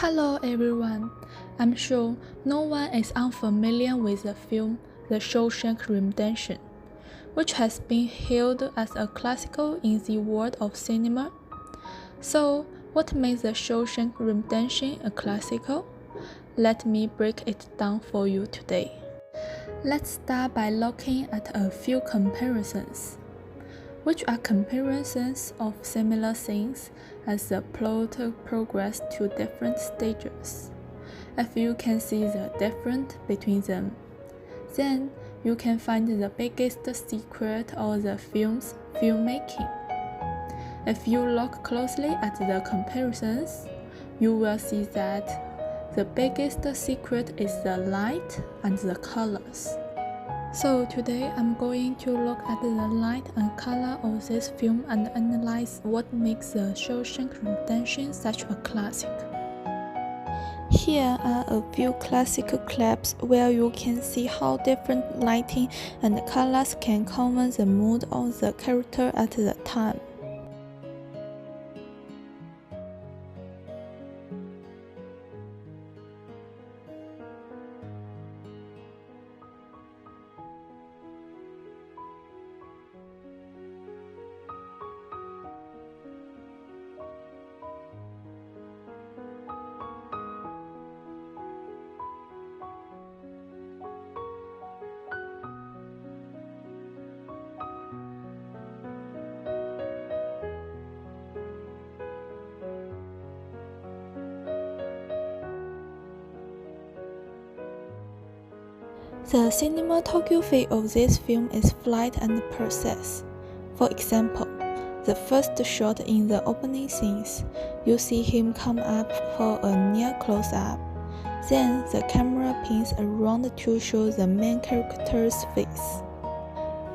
Hello everyone. I'm sure no one is unfamiliar with the film The Shawshank Redemption, which has been hailed as a classical in the world of cinema. So, what makes The Shawshank Redemption a classical? Let me break it down for you today. Let's start by looking at a few comparisons, which are comparisons of similar scenes as the plot progresses to different stages. If you can see the difference between them, then you can find the biggest secret of the film's filmmaking. If you look closely at the comparisons, you will see that the biggest secret is the light and the colors. So today I'm going to look at the light and color of this film and analyze what makes The Shawshank Redemption such a classic. Here are a few classical clips where you can see how different lighting and colors can convey the mood of the character at the time. The cinematography of this film is flight and process. For example, the first shot in the opening scenes, you see him come up for a near close-up. Then the camera pans around to show the main character's face.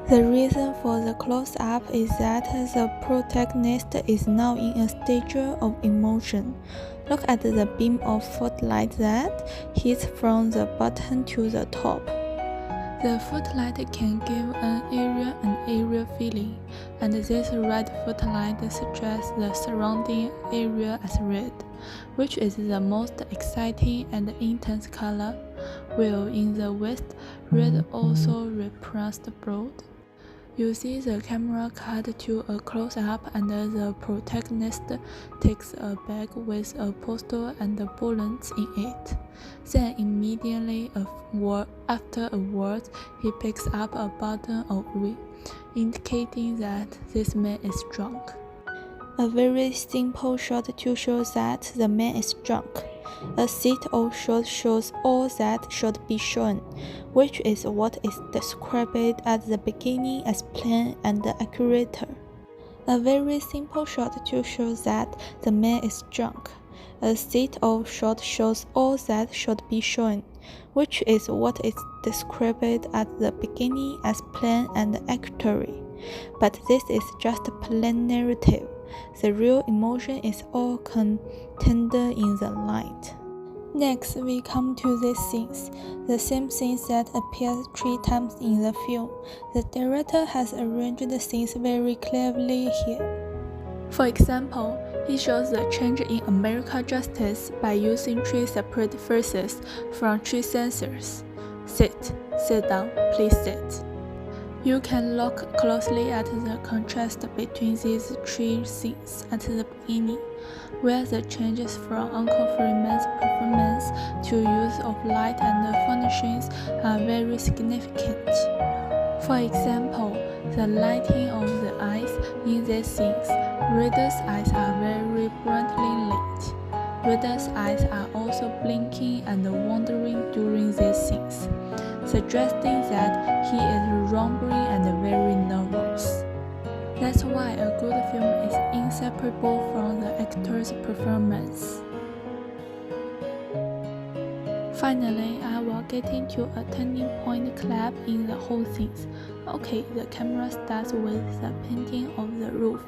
The reason for the close-up is that the protagonist is now in a stage of emotion. Look at the beam of footlight that hits from the bottom to the top. The footlight can give an area feeling, and this red footlight suggests the surrounding area as red, which is the most exciting and intense color, while in the West, red also represents blood. You see the camera cut to a close-up and the protagonist takes a bag with a pistol and bullets in it. Then immediately afterwards, he picks up a bottle of wine, indicating that this man is drunk. A very simple shot to show that the man is drunk. A set of shots shows all that should be shown, which is what is described at the beginning as plain and accurate. A very simple shot to show that the man is drunk. A set of shots shows all that should be shown, which is what is described at the beginning as plain and accurate. But this is just plain narrative. The real emotion is all contained in the light. Next, we come to these scenes, the same scenes that appear 3 times in the film. The director has arranged the scenes very cleverly here. For example, he shows the change in American justice by using 3 separate phrases from 3 sentences. Sit down, please sit. You can look closely at the contrast between these 3 scenes at the beginning, where the changes from Uncle Freeman's performance to use of light and furnishings are very significant. For example, the lighting of the eyes in these scenes. Reader's eyes are very brightly lit. Reader's eyes are also blinking and wandering during these scenes, suggesting that he is rambling and very nervous. That's why a good film is inseparable from the actor's performance. Finally, I will get into a turning point clap in the whole scene. Okay, the camera starts with the painting of the roof.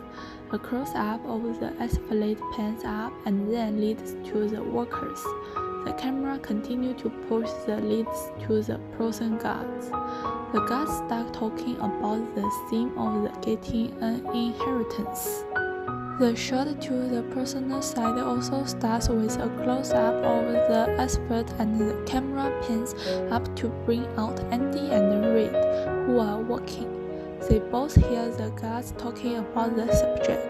A close-up of the asphalt pans up and then leads to the workers. The camera continues to push the leads to the prison guards. The guards start talking about the theme of the getting an inheritance. The shot to the personal side also starts with a close-up of the asphalt, and the camera pans up to bring out Andy and Reed, who are walking. They both hear the guards talking about the subject,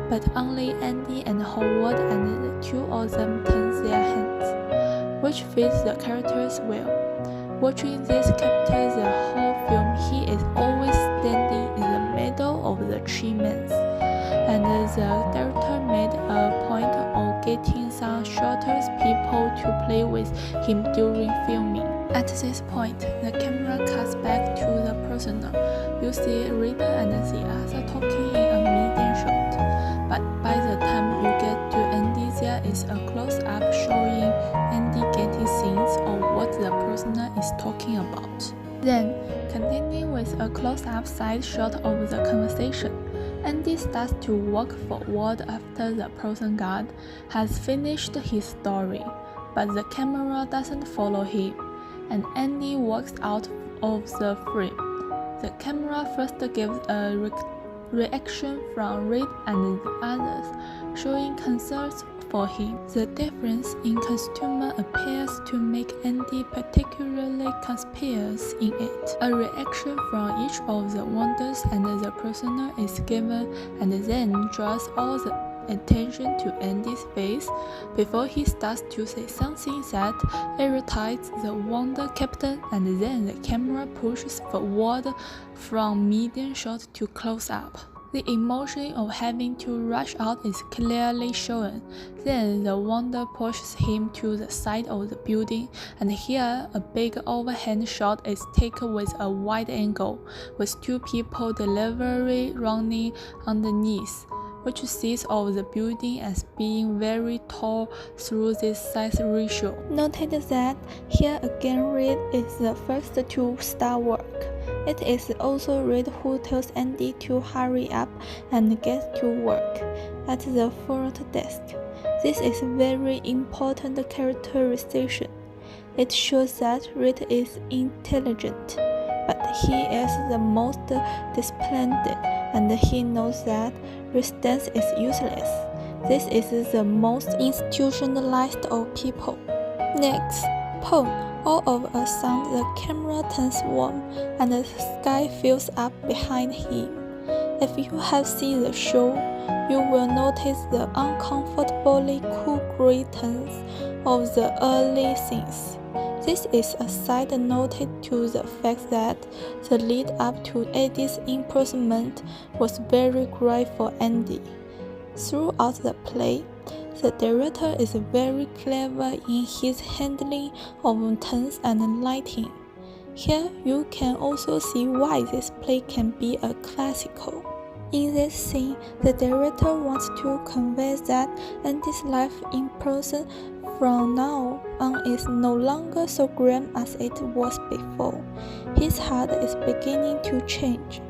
but only Andy and Howard and the two of them turn their heads, which fits the characters well. Watching this character the whole film, he is always standing in the middle of the treatments, and the director made a point of getting some shorter people to play with him during filming. At this point, the camera cuts back to the prisoner. You see Reader and the other talking in a medium shot, but by the time you get to Andy, there is a close-up showing Andy getting scenes of what the prisoner is talking about. Then, continuing with a close-up side shot of the conversation, Andy starts to walk forward after the prison guard has finished his story, but the camera doesn't follow him, and Andy walks out of the frame. The camera first gives a reaction from Reed and the others, showing concerns for him. The difference in costume appears to make Andy particularly conspicuous in it. A reaction from each of the wonders and the prisoner is given, and then draws all the attention to Andy's face before he starts to say something that irritates the wonder captain, and then the camera pushes forward from medium shot to close up. The emotion of having to rush out is clearly shown. Then the wonder pushes him to the side of the building, and here a big overhead shot is taken with a wide angle, with two people deliberately running underneath, which sees of the building as being very tall through this size ratio. Noted that here again Reed is the first to start work. It is also Reed who tells Andy to hurry up and get to work at the front desk. This is a very important characterization. It shows that Reed is intelligent, but he is the most disciplined, and he knows that resistance is useless. This is the most institutionalized of people. Next, Paul. All of a sudden, the camera turns warm, and the sky fills up behind him. If you have seen the show, you will notice the uncomfortably cool gray tones of the early scenes. This is a side note to the fact that the lead up to Eddie's imprisonment was very great for Andy. Throughout the play, the director is very clever in his handling of tones and lighting. Here you can also see why this play can be a classical. In this scene, the director wants to convey that Andy's life in prison from now on is no longer so grim as it was before. His heart is beginning to change.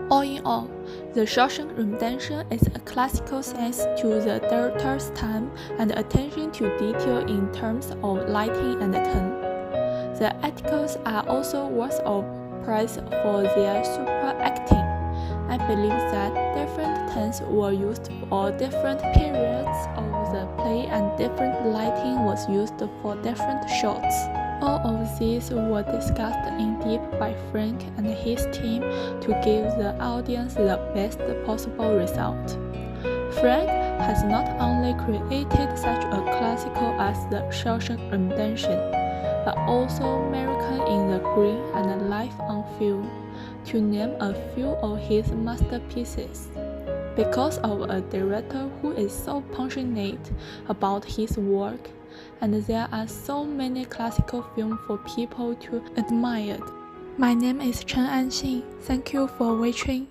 All in all, The Shawshank Redemption is a classical thanks to the director's time and attention to detail in terms of lighting and tone. The articles are also worth of praise for their super acting. I believe that different tones were used for different periods of the play, and different lighting was used for different shots. All of these were discussed in depth by Frank and his team to give the audience the best possible result. Frank has not only created such a classical as The Shawshank Redemption, but also American in the Green and Life on Film, to name a few of his masterpieces. Because of a director who is so passionate about his work, and there are so many classical films for people to admire. My name is Chen Anxing. Thank you for watching.